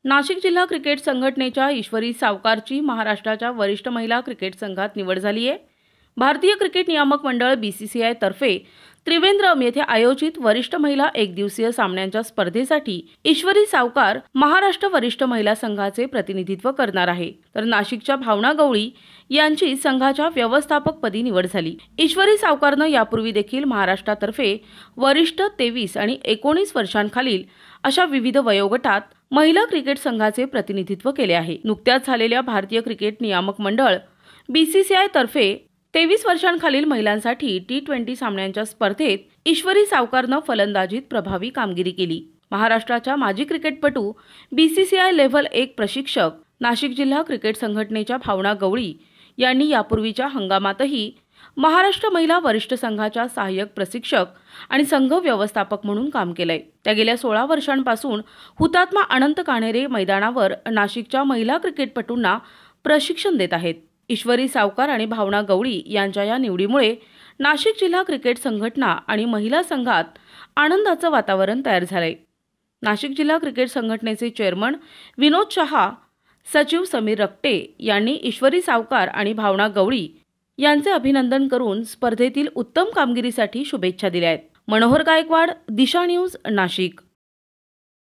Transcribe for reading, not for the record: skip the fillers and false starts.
नाशिक जिल्हा क्रिकेट संघटनेच्या ईश्वरी सावकारची महाराष्ट्राच्या वरिष्ठ महिला क्रिकेट संघात निवड झाली आहे। भारतीय क्रिकेट नियामक मंडळ BCCI तर्फे त्रिवेंद्रम येथे आयोजित वरिष्ठ महिला एकदिवसीय सामन्यांच्या स्पर्धेसाठी ईश्वरी सावकार महाराष्ट्र वरिष्ठ महिला संघाचे प्रतिनिधित्व करणार आहे। तर नाशिकच्या भावना गवळी यांची संघाच्या व्यवस्थापकपदी निवड झाली। ईश्वरी सावकारने यापूर्वी देखील महाराष्ट्रातर्फे वरिष्ठ 23 आणि 19 वर्षांखालील अशा विविध वयोगटात महिला क्रिकेट संघाचे प्रतिनिधित्व केले आहे। नुकत्याच झालेल्या भारतीय क्रिकेट नियामक मंडळ BCCI तर्फे 23 वर्षांखालील महिलांसाठी T20 सामन्यांच्या स्पर्धेत ईश्वरी सावकारने फलंदाजीत प्रभावी कामगिरी केली। महाराष्ट्राच्या माजी क्रिकेटपटू BCCI लेव्हल 1 प्रशिक्षक नाशिक जिल्हा क्रिकेट संघटनेच्या भावना गवळी यांनी यापूर्वीच्या हंगामातही महाराष्ट्र महिला वरिष्ठ संघाच्या सहाय्यक प्रशिक्षक आणि संघ व्यवस्थापक म्हणून काम केलंय। त्या गेल्या 16 वर्षांपासून हुतात्मा अनंत कान्हेरे मैदानावर नाशिकच्या महिला क्रिकेटपटूंना प्रशिक्षण देत आहेत। ईश्वरी सावकार आणि भावना गवळी यांच्या या निवडीमुळे नाशिक जिल्हा क्रिकेट संघटना आणि महिला संघात आनंदाचं वातावरण तयार झालंय। नाशिक जिल्हा क्रिकेट संघटनेचे चेअरमन विनोद शहा, सचिव समीर रक्टे यांनी ईश्वरी सावकार आणि भावना गवळी यांचे अभिनंदन करून स्पर्धेतील उत्तम कामगिरीसाठी शुभेच्छा दिल्या आहेत। मनोहर गायकवाड, दिशा न्यूज, नाशिक।